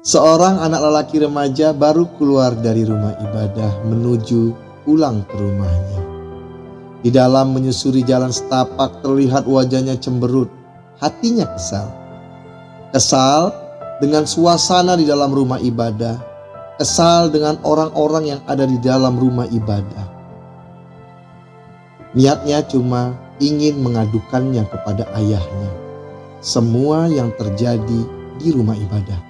Seorang anak lelaki remaja baru keluar dari rumah ibadah menuju pulang ke rumahnya. Di dalam menyusuri jalan setapak terlihat wajahnya cemberut, hatinya kesal. Kesal dengan suasana di dalam rumah ibadah, kesal dengan orang-orang yang ada di dalam rumah ibadah. Niatnya cuma ingin mengadukannya kepada ayahnya semua yang terjadi di rumah ibadah.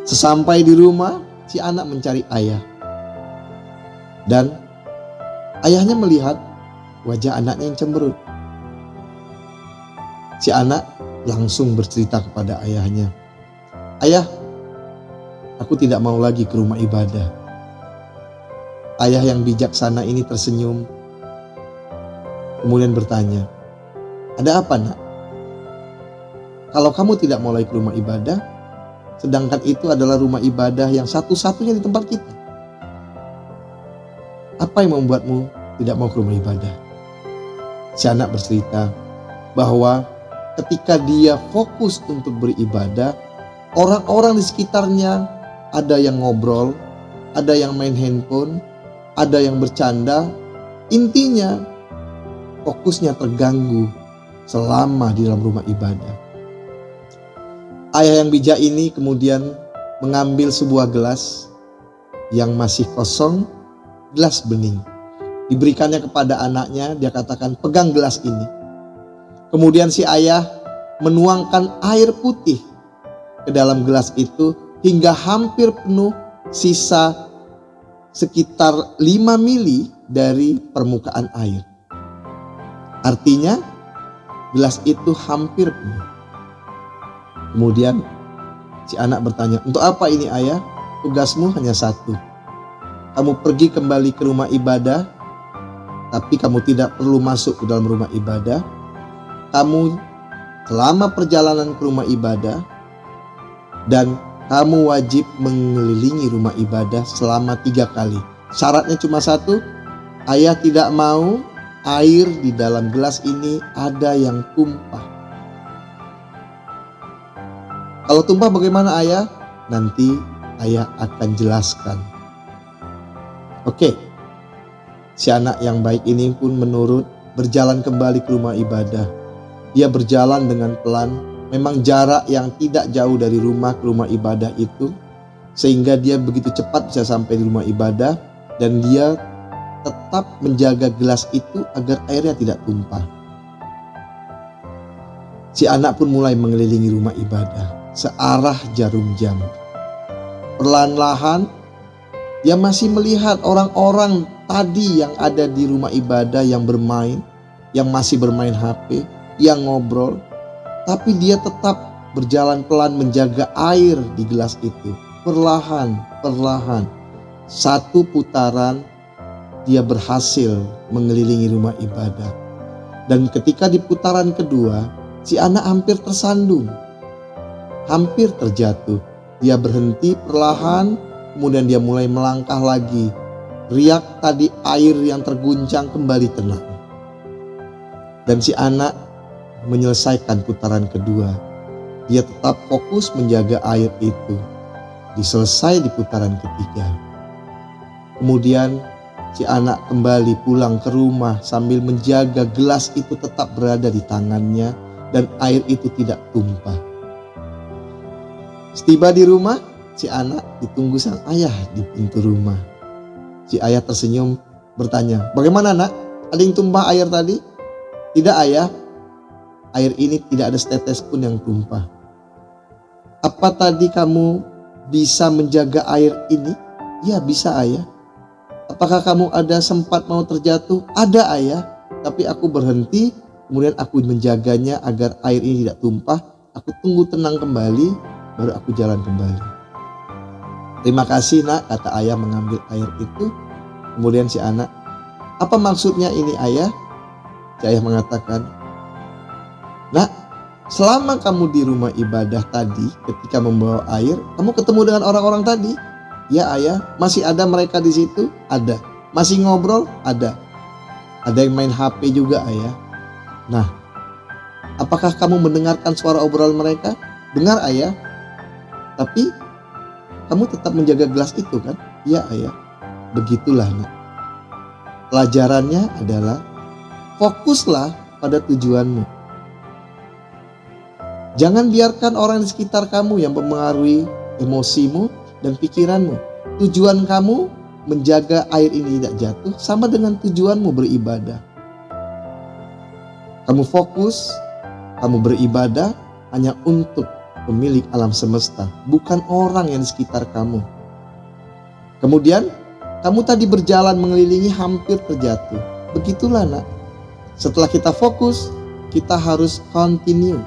Sesampai di rumah, si anak mencari ayah. Dan ayahnya melihat wajah anaknya yang cemberut. Si anak langsung bercerita kepada ayahnya, "Ayah, aku tidak mau lagi ke rumah ibadah." Ayah yang bijaksana ini tersenyum, kemudian bertanya, "Ada apa, nak? Kalau kamu tidak mau lagi ke rumah ibadah, sedangkan itu adalah rumah ibadah yang satu-satunya di tempat kita. Apa yang membuatmu tidak mau ke rumah ibadah?" Si anak bercerita bahwa ketika dia fokus untuk beribadah, orang-orang di sekitarnya ada yang ngobrol, ada yang main handphone, ada yang bercanda. Intinya fokusnya terganggu selama di dalam rumah ibadah. Ayah yang bijak ini kemudian mengambil sebuah gelas yang masih kosong, gelas bening. Diberikannya kepada anaknya, dia katakan, "Pegang gelas ini." Kemudian si ayah menuangkan air putih ke dalam gelas itu hingga hampir penuh, sisa sekitar 5 mili dari permukaan air. Artinya gelas itu hampir penuh. Kemudian si anak bertanya, "Untuk apa ini, ayah?" "Tugasmu hanya satu. Kamu pergi kembali ke rumah ibadah, tapi kamu tidak perlu masuk ke dalam rumah ibadah. Kamu selama perjalanan ke rumah ibadah, dan kamu wajib mengelilingi rumah ibadah selama 3 kali. Syaratnya cuma satu, ayah tidak mau air di dalam gelas ini ada yang tumpah. Kalau tumpah bagaimana, ayah? Nanti ayah akan jelaskan." Oke, si anak yang baik ini pun menurut, berjalan kembali ke rumah ibadah. Dia berjalan dengan pelan, memang jarak yang tidak jauh dari rumah ke rumah ibadah itu, sehingga dia begitu cepat bisa sampai di rumah ibadah, dan dia tetap menjaga gelas itu agar airnya tidak tumpah. Si anak pun mulai mengelilingi rumah ibadah searah jarum jam. Perlahan-lahan dia masih melihat orang-orang tadi yang ada di rumah ibadah yang bermain, yang masih bermain HP, yang ngobrol. Tapi dia tetap berjalan pelan menjaga air di gelas itu. Perlahan-perlahan, satu putaran dia berhasil mengelilingi rumah ibadah. Dan ketika di putaran kedua, si anak hampir tersandung, hampir terjatuh. Dia berhenti perlahan, kemudian dia mulai melangkah lagi. Riak tadi air yang terguncang kembali tenang. Dan si anak menyelesaikan putaran kedua. Dia tetap fokus menjaga air itu. Diselesai di putaran ketiga. Kemudian si anak kembali pulang ke rumah sambil menjaga gelas itu tetap berada di tangannya dan air itu tidak tumpah. Setiba di rumah, si anak ditunggu sang ayah di pintu rumah. Si ayah tersenyum bertanya, "Bagaimana, nak? Ada yang tumpah air tadi?" "Tidak, ayah. Air ini tidak ada setetes pun yang tumpah." "Apa tadi kamu bisa menjaga air ini?" "Ya, bisa, ayah." "Apakah kamu ada sempat mau terjatuh?" "Ada, ayah. Tapi aku berhenti, kemudian aku menjaganya agar air ini tidak tumpah. Aku tunggu tenang kembali, baru aku jalan kembali." "Terima kasih, nak," kata ayah mengambil air itu. Kemudian si anak, "Apa maksudnya ini, ayah?" Si ayah mengatakan, "Nak, selama kamu di rumah ibadah tadi ketika membawa air, kamu ketemu dengan orang-orang tadi?" "Ya, ayah." "Masih ada mereka di situ?" "Ada." "Masih ngobrol?" "Ada." "Ada yang main HP juga, ayah." "Nah, apakah kamu mendengarkan suara obrolan mereka?" "Dengar, ayah." "Tapi kamu tetap menjaga gelas itu kan? Iya ayah. Begitulah nak. Pelajarannya adalah fokuslah pada tujuanmu. Jangan biarkan orang di sekitar kamu yang mempengaruhi emosimu dan pikiranmu. Tujuan kamu menjaga air ini tidak jatuh sama dengan tujuanmu beribadah. Kamu fokus, kamu beribadah hanya untuk pemilik alam semesta, bukan orang yang di sekitar kamu. Kemudian kamu tadi berjalan mengelilingi hampir terjatuh. Begitulah nak. Setelah kita fokus, kita harus continue.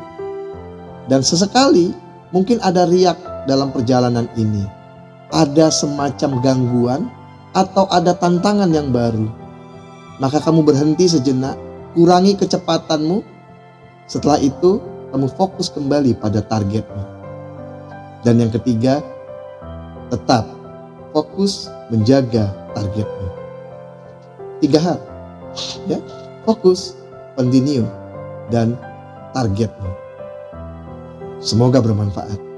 Dan sesekali mungkin ada riak dalam perjalanan ini. Ada semacam gangguan atau ada tantangan yang baru. Maka kamu berhenti sejenak, kurangi kecepatanmu. Setelah itu kamu fokus kembali pada targetmu. Dan yang ketiga, tetap fokus menjaga targetmu. 3 hal, ya, fokus, continue, dan targetmu. Semoga bermanfaat.